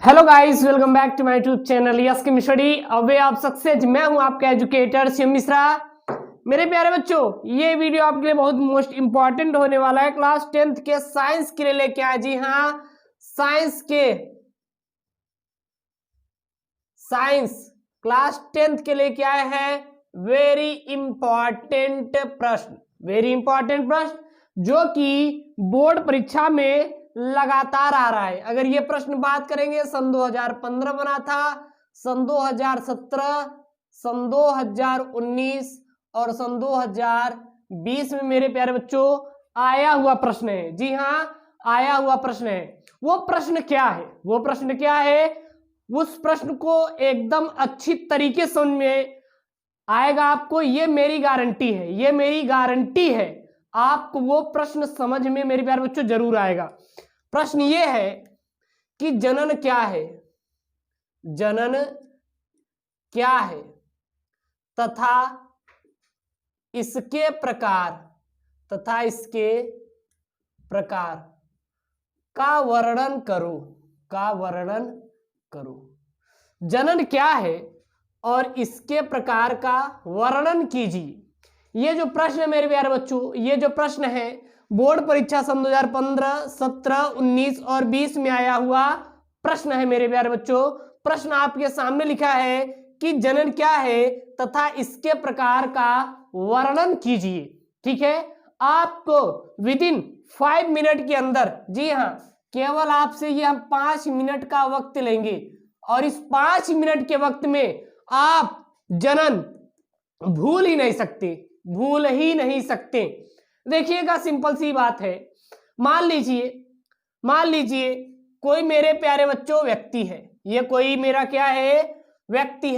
Hello guys, welcome back to my YouTube channel yes chem study. अवे आप success. मैं हूं आपका एजुकेटर शिव मिश्रा। मेरे प्यारे बच्चों, ये वीडियो आपके लिए बहुत मोस्ट इंपॉर्टेंट होने वाला है। क्लास 10th के साइंस के लिए लेके आए। जी हाँ, साइंस क्लास 10th के लेके आए हैं वेरी इंपॉर्टेंट प्रश्न जो कि बोर्ड परीक्षा में लगातार आ रहा है। अगर ये प्रश्न बात करेंगे, सन 2015 बना था, सन 2017, सन 2019 और सन 2020 में मेरे प्यारे बच्चों आया हुआ प्रश्न है। जी हाँ, आया हुआ प्रश्न है। वो प्रश्न क्या है? उस प्रश्न को एकदम अच्छी तरीके से समझ में आएगा आपको। ये मेरी गारंटी है। आपको वो प्रश्न समझ में मेरे प्यारे बच्चों जरूर आएगा। प्रश्न ये है कि जनन क्या है तथा इसके प्रकार का वर्णन करो। जनन क्या है और इसके प्रकार का वर्णन कीजिए। ये जो प्रश्न है मेरे प्यारे बच्चों, ये जो प्रश्न है बोर्ड परीक्षा सन 2015, 17, 19 और 20 में आया हुआ प्रश्न है मेरे प्यारे बच्चों। प्रश्न आपके सामने लिखा है कि जनन क्या है तथा इसके प्रकार का वर्णन कीजिए। ठीक है, आपको विदिन 5 मिनट के अंदर, जी हाँ, केवल आपसे ये हम 5 मिनट का वक्त लेंगे और इस 5 मिनट के वक्त में आप जनन भूल ही नहीं सकते। देखिएगा, सिंपल सी बात है। मान लीजिए कोई मेरे प्यारे बच्चों व्यक्ति है। ये कोई मेरा क्या है? व्यक्ति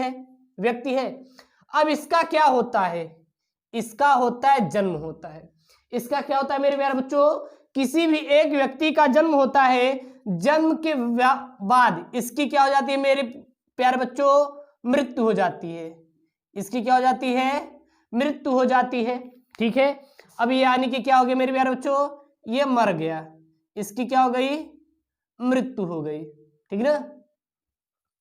है। अब इसका क्या होता है? इसका होता है जन्म होता है। इसका क्या होता है मेरे प्यारे बच्चों? किसी भी एक व्यक्ति का जन्म होता है। जन्म के बाद इसकी क्या हो जाती है मेरे प्यारे बच्चों? मृत्यु हो जाती है। इसकी क्या हो जाती है? मृत्यु हो जाती है। ठीक है, अब ये यानी कि क्या हो गया मेरे प्यारे बच्चों? ये मर गया। इसकी क्या हो गई? मृत्यु हो गई। ठीक ना?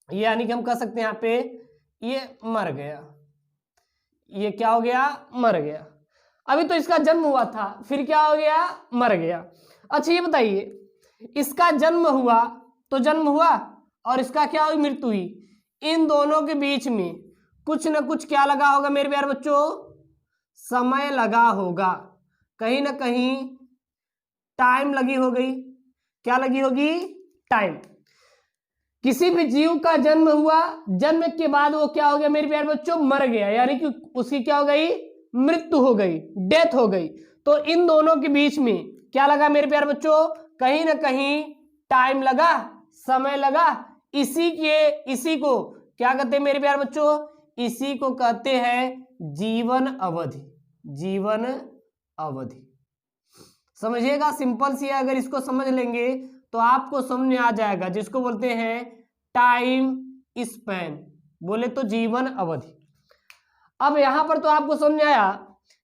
ये यानी कि हम कह सकते हैं यहाँ पे ये मर गया। ये क्या हो गया? मर गया। अभी तो इसका जन्म हुआ था, फिर क्या हो गया? मर गया। अच्छा ये बताइए, इसका जन्म हुआ तो जन्म हुआ और इसका क्या हुई? मृत्यु हुई। इन दोनों के बीच में कुछ ना कुछ क्या लगा होगा मेरे प्यारे बच्चों? समय लगा होगा। कहीं ना कहीं टाइम लगी हो गई। क्या लगी होगी? टाइम। किसी भी जीव का जन्म हुआ, जन्म के बाद वो क्या हो गया मेरे प्यारे बच्चों? मर गया, यानी कि उसकी क्या हो गई? मृत्यु हो गई, डेथ हो गई। तो इन दोनों के बीच में क्या लगा मेरे प्यारे बच्चों? कहीं ना कहीं टाइम लगा, समय लगा। इसी को क्या कहते हैं मेरे प्यारे बच्चों? इसी को कहते हैं जीवन अवधि। समझिएगा, सिंपल सी है। अगर इसको समझ लेंगे तो आपको समझ में आ जाएगा, जिसको बोलते हैं टाइम स्पैन, बोले तो जीवन अवधि। अब यहां पर तो आपको समझ आया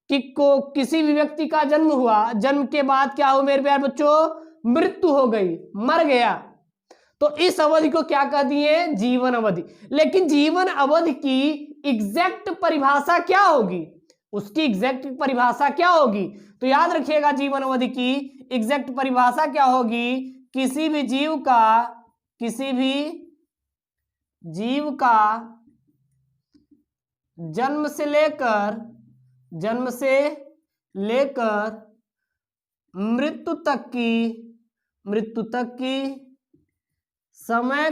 कि किसी भी व्यक्ति का जन्म हुआ, जन्म के बाद क्या हो मेरे प्यारे बच्चों? मृत्यु हो गई, मर गया। तो इस अवधि को क्या कह दिए? जीवन अवधि। लेकिन जीवन अवधि की एग्जैक्ट परिभाषा क्या होगी? उसकी एग्जैक्ट परिभाषा क्या होगी? तो याद रखिएगा, जीवन अवधि की एग्जैक्ट परिभाषा क्या होगी? किसी भी जीव का जन्म से लेकर मृत्यु तक की समय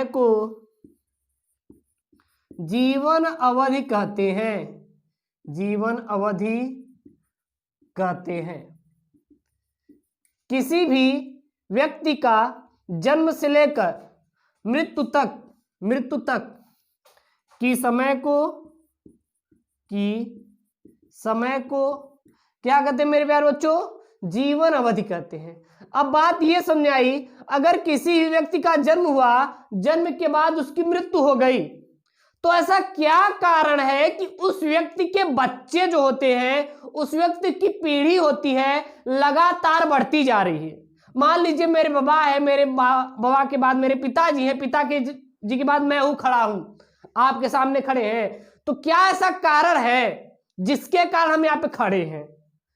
को जीवन अवधि कहते हैं। किसी भी व्यक्ति का जन्म से लेकर मृत्यु तक की समय को क्या कहते हैं मेरे प्यारे बच्चों? जीवन अवधि कहते हैं। अब बात ये समझ आई, अगर किसी भी व्यक्ति का जन्म हुआ, जन्म के बाद उसकी मृत्यु हो गई, तो ऐसा क्या कारण है कि उस व्यक्ति के बच्चे जो होते हैं, उस व्यक्ति की पीढ़ी होती है, लगातार बढ़ती जा रही है। मान लीजिए मेरे बाबा है, मेरे बाबा के बाद मेरे पिताजी हैं, पिता के जी के बाद मैं हूं, खड़ा हूं, आपके सामने खड़े हैं, तो क्या ऐसा कारण है जिसके कारण हम यहाँ पे खड़े हैं?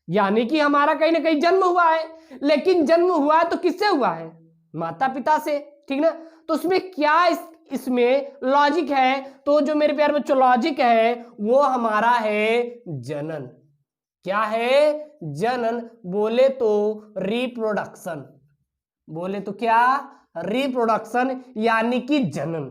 यानी कि हमारा कहीं ना कहीं जन्म हुआ है, लेकिन जन्म हुआ है तो किससे हुआ है? माता पिता से, ठीक ना? तो उसमें क्या इसमें लॉजिक है? तो जो मेरे प्यारे बच्चों लॉजिक है वो हमारा है जनन। क्या है? जनन। बोले तो रिप्रोडक्शन, बोले तो क्या? रिप्रोडक्शन, यानी कि जनन।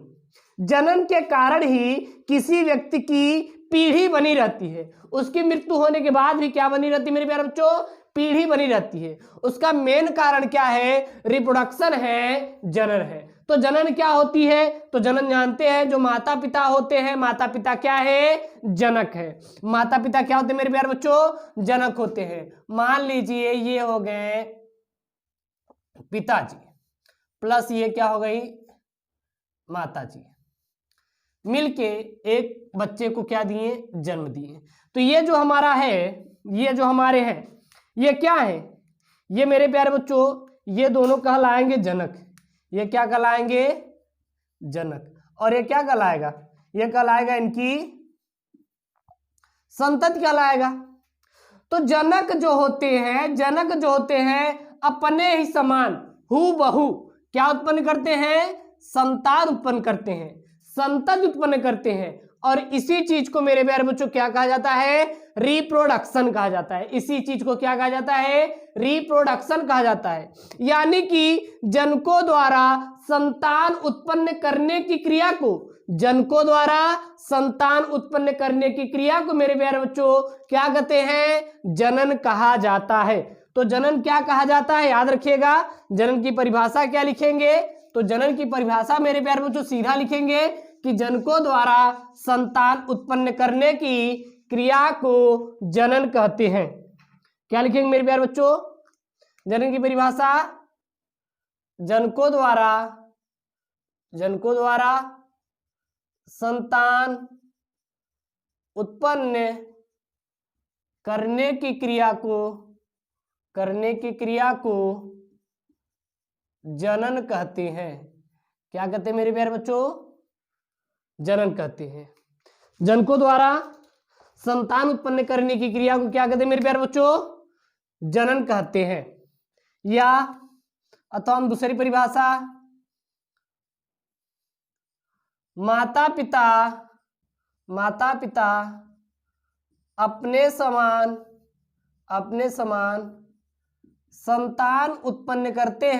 जनन के कारण ही किसी व्यक्ति की पीढ़ी बनी रहती है, उसकी मृत्यु होने के बाद भी क्या बनी रहती है मेरे प्यारे बच्चों? पीढ़ी बनी रहती है। उसका मेन कारण क्या है? रिप्रोडक्शन है, जनन है। तो जनन क्या होती है? तो जनन जानते हैं, जो माता पिता होते हैं, माता पिता क्या है? जनक है। माता पिता क्या होते हैं मेरे प्यारे बच्चों? जनक होते हैं। मान लीजिए ये हो गए पिताजी, प्लस ये क्या हो गई? माताजी, मिलके एक बच्चे को क्या दिए? जन्म दिए। तो ये जो हमारा है, ये जो हमारे हैं, ये क्या है? ये मेरे प्यारे बच्चों ये दोनों कहलाएंगे जनक। ये क्या कहलाएंगे? जनक। और ये क्या कहलाएगा? ये कहलाएगा इनकी संतति कहलाएगा। तो जनक जो होते हैं, जनक जो होते हैं अपने ही समान हूबहू क्या उत्पन्न करते हैं? संतान उत्पन्न करते हैं, संतति उत्पन्न करते हैं। और इसी चीज को मेरे प्यारे बच्चों क्या कहा जाता है? रिप्रोडक्शन कहा जाता है। इसी चीज को क्या कहा जाता है? रिप्रोडक्शन कहा जाता है। यानी कि जनकों द्वारा संतान उत्पन्न करने की क्रिया को, जनकों द्वारा संतान उत्पन्न करने की क्रिया को मेरे प्यारे बच्चों क्या कहते हैं? जनन कहा जाता है। तो जनन क्या कहा जाता है? याद रखिएगा, जनन की परिभाषा क्या लिखेंगे? तो जनन की परिभाषा मेरे प्यारे बच्चों सीधा लिखेंगे कि जनकों द्वारा संतान उत्पन्न करने की क्रिया को जनन कहते हैं। क्या लिखेंगे मेरे प्यारे बच्चों? जनन की परिभाषा, जनकों द्वारा संतान उत्पन्न करने की क्रिया को जनन कहते हैं। क्या कहते हैं मेरे प्यारे बच्चों? जनन कहते हैं। जनकों द्वारा संतान उत्पन्न करने की क्रिया को क्या कहते हैं मेरे प्यारे बच्चों? जनन कहते हैं। या अथवा हम दूसरी परिभाषा, माता पिता अपने समान संतान उत्पन्न करते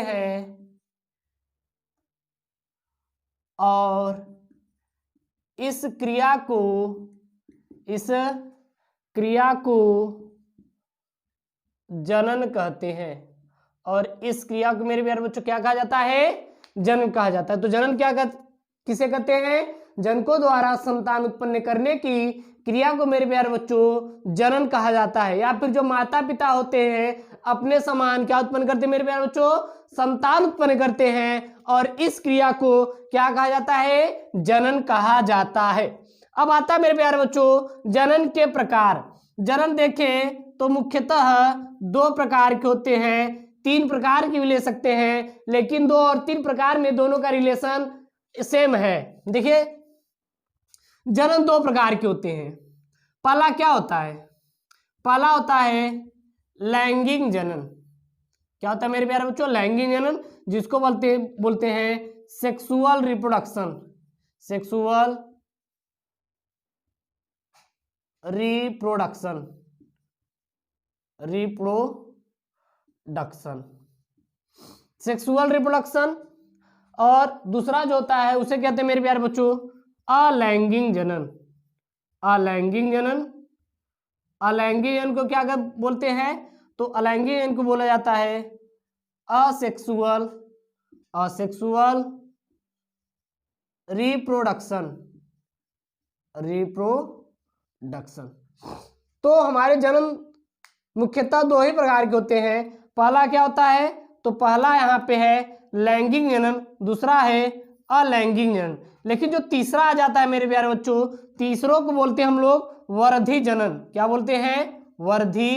हैं और इस क्रिया को जनन कहते हैं। और इस क्रिया को मेरे प्यारे बच्चों क्या कहा जाता है? जनन कहा जाता है। तो जनन किसे कहते हैं? जनकों द्वारा संतान उत्पन्न करने की क्रिया को मेरे प्यारे बच्चों जनन कहा जाता है। या फिर जो माता पिता होते हैं अपने समान क्या उत्पन्न करते हैं मेरे प्यारे बच्चों? संतान उत्पन्न करते हैं और इस क्रिया को क्या कहा जाता है? जनन कहा जाता है। अब आता है मेरे प्यारे बच्चों जनन के प्रकार। जनन देखें तो मुख्यतः 2 प्रकार के होते हैं, 3 प्रकार की भी ले सकते हैं, लेकिन 2 और 3 प्रकार में दोनों का रिलेशन सेम है। देखिए जनन 2 प्रकार के होते हैं। पहला क्या होता है? पहला होता है लैंगिक जनन। क्या होता है मेरे प्यारे बच्चों? लैंगिक जनन, जिसको बोलते हैं sexual reproduction. Sexual sexual reproduction. और दूसरा जो होता है उसे कहते हैं मेरे प्यारे बच्चों अलैंगिक जनन। अलैंगिक जनन को क्या बोलते हैं? तो अलैंगिक जनन को बोला जाता है असेक्सुअल रिप्रोडक्शन। तो हमारे जन्म मुख्यतः 2 ही प्रकार के होते हैं। पहला क्या होता है? तो पहला यहाँ पे है लैंगिक जनन, दूसरा है अलैंगिक जनन। लेकिन जो तीसरा आ जाता है मेरे प्यारे बच्चों, तीसरों को बोलते हैं हम लोग वर्धी जनन। क्या बोलते हैं? वर्धी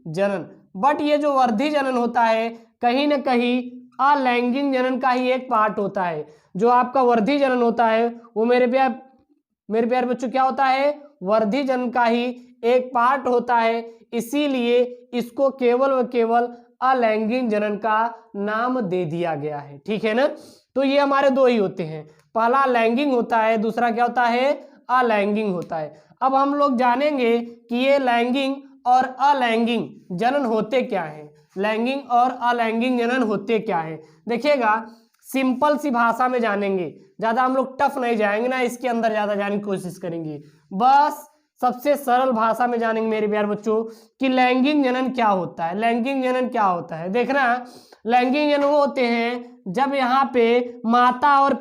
जनन। बट ये जो वर्धी जनन होता है कहीं ना कहीं अलैंगिक जनन का ही एक पार्ट होता है। जो आपका वर्धी जनन होता है वो मेरे प्यारे बच्चों क्या होता है, वर्धी जनन का ही एक पार्ट होता है। इसीलिए इसको केवल व केवल अलैंगिक जनन का नाम दे दिया गया है। ठीक है ना। तो ये हमारे दो ही होते हैं, पहला लैंगिक होता है, दूसरा क्या होता है, अलैंगिक होता है। अब हम लोग जानेंगे कि ये लैंगिक और अलैंगिक जनन होते क्या हैं, लैंगिक और अलैंगिक जनन होते क्या हैं। देखिएगा, सिंपल सी भाषा में जानेंगे, ज्यादा हम लोग टफ नहीं जाएंगे ना, इसके अंदर ज्यादा जाने की कोशिश करेंगे। बस सबसे सरल भाषा में जानेंगे मेरे प्यारे बच्चों कि लैंगिक जनन क्या होता है। लैंगिक जनन क्या होता है, देखना, लैंगिक जनन वो होते हैं जब यहाँ पे माता और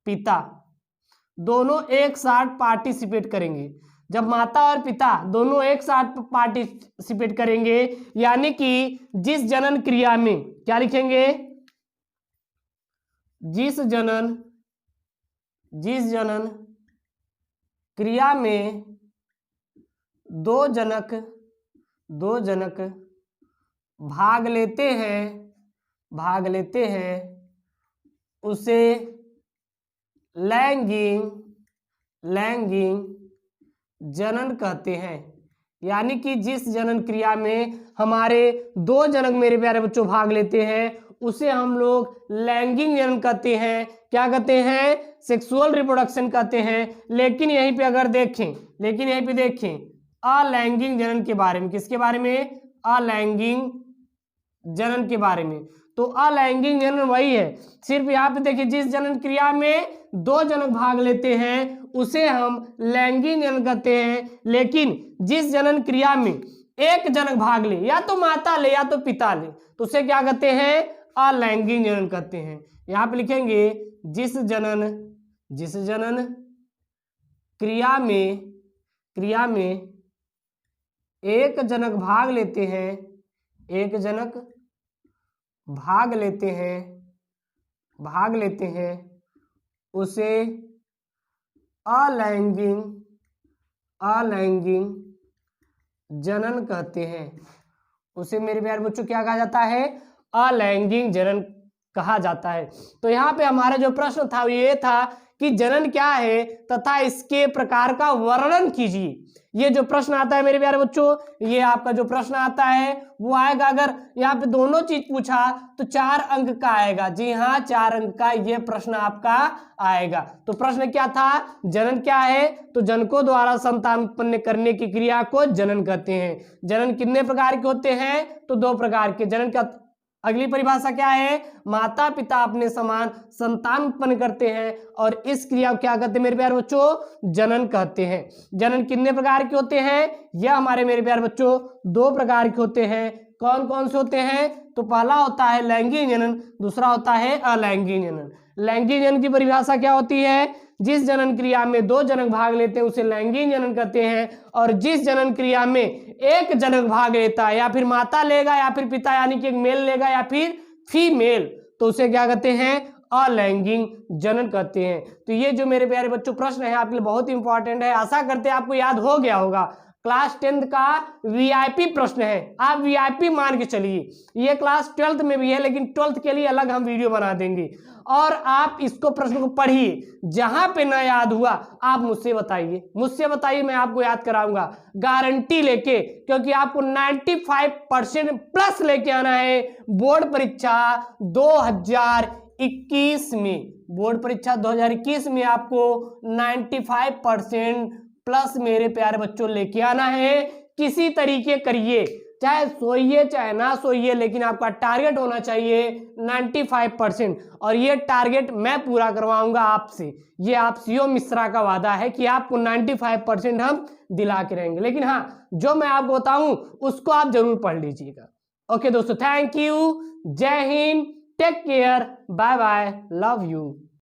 पिता दोनों एक साथ पार्टिसिपेट करेंगे। जब माता और पिता दोनों एक साथ पार्टिसिपेट करेंगे, यानी कि जिस जनन क्रिया में, क्या लिखेंगे, जिस जनन क्रिया में दो जनक भाग लेते हैं उसे लैंगिक जनन कहते हैं। यानी कि जिस जनन क्रिया में हमारे दो जनक मेरे प्यारे बच्चों भाग लेते हैं उसे हम लोग लैंगिक जनन कहते हैं। क्या कहते हैं, सेक्सुअल रिप्रोडक्शन कहते हैं। लेकिन यहीं पे देखें अलैंगिक जनन के बारे में, किसके बारे में, अलैंगिक जनन के बारे में। तो अलैंगिक जनन वही है, सिर्फ यहाँ पे देखिए, जिस जनन क्रिया में दो जनक भाग लेते हैं उसे हम लैंगिक जनन कहते हैं। लेकिन जिस जनन क्रिया में एक जनक भाग ले, या तो माता ले या तो पिता ले, तो उसे क्या कहते हैं, अलैंगिक जनन कहते हैं। यहाँ पे लिखेंगे, जिस जनन क्रिया में एक जनक भाग लेते हैं उसे अलैंगिक जनन कहते हैं। उसे मेरे प्यारे बच्चों क्या कहा जाता है, अलैंगिक जनन कहा जाता है। तो यहाँ पे हमारा जो प्रश्न था वो ये था कि जनन क्या है तथा इसके प्रकार का वर्णन कीजिए। ये जो प्रश्न आता है मेरे प्यारे बच्चों, ये आपका जो प्रश्न आता है वो आएगा, अगर यहाँ पे दोनों चीज पूछा तो 4 अंक का आएगा। जी हाँ, 4 अंक का ये प्रश्न आपका आएगा। तो प्रश्न क्या था, जनन क्या है, तो जनकों द्वारा संतान उत्पन्न करने की क्रिया को जनन कहते हैं। जनन कितने प्रकार के होते हैं, तो 2 प्रकार के। जनन का अगली परिभाषा क्या है, माता पिता अपने समान संतान उत्पन्न करते हैं और इस क्रिया को क्या कहते हैं मेरे प्यारे बच्चों, जनन कहते हैं। जनन कितने प्रकार के होते हैं, यह हमारे मेरे प्यारे बच्चों 2 प्रकार के होते हैं। कौन कौन से होते हैं, तो पहला होता है लैंगिक जनन, दूसरा होता है अलैंगिक जनन। लैंगिक जनन की परिभाषा क्या होती है, जिस जनन क्रिया में 2 जनक भाग लेते हैं उसे लैंगिक जनन कहते हैं। और जिस जनन क्रिया में एक जनक भाग लेता है, या फिर माता लेगा या फिर पिता, यानी कि एक मेल लेगा या फिर फीमेल, तो उसे क्या कहते हैं, अलैंगिक जनन कहते हैं। तो ये जो मेरे प्यारे बच्चों प्रश्न है आपके लिए बहुत इंपॉर्टेंट है। आशा करते हैं आपको याद हो गया होगा। क्लास 10th का वीआईपी प्रश्न है, आप वीआईपी मान के चलिए। ये क्लास 12th में भी है, लेकिन 12th के लिए अलग हम वीडियो बना देंगे। और आप इसको प्रश्न को पढ़िए, जहां पे ना याद हुआ आप मुझसे बताइए, मैं आपको याद कराऊंगा गारंटी लेके, क्योंकि आपको 95% प्लस लेके आना है बोर्ड परीक्षा 2021 में। बोर्ड परीक्षा 2021 में आपको 95% प्लस मेरे प्यारे बच्चों लेके आना है। किसी तरीके करिए, चाहे सोइए चाहे ना सोइए, लेकिन आपका टारगेट होना चाहिए 95%। और ये टारगेट मैं पूरा करवाऊंगा आपसे। ये आप सीओ मिश्रा का वादा है कि आपको 95% हम दिला के रहेंगे। लेकिन हाँ, जो मैं आपको बताऊं उसको आप जरूर पढ़ लीजिएगा। ओके दोस्तों, thank you, Jai Hind, take care, bye bye, love you.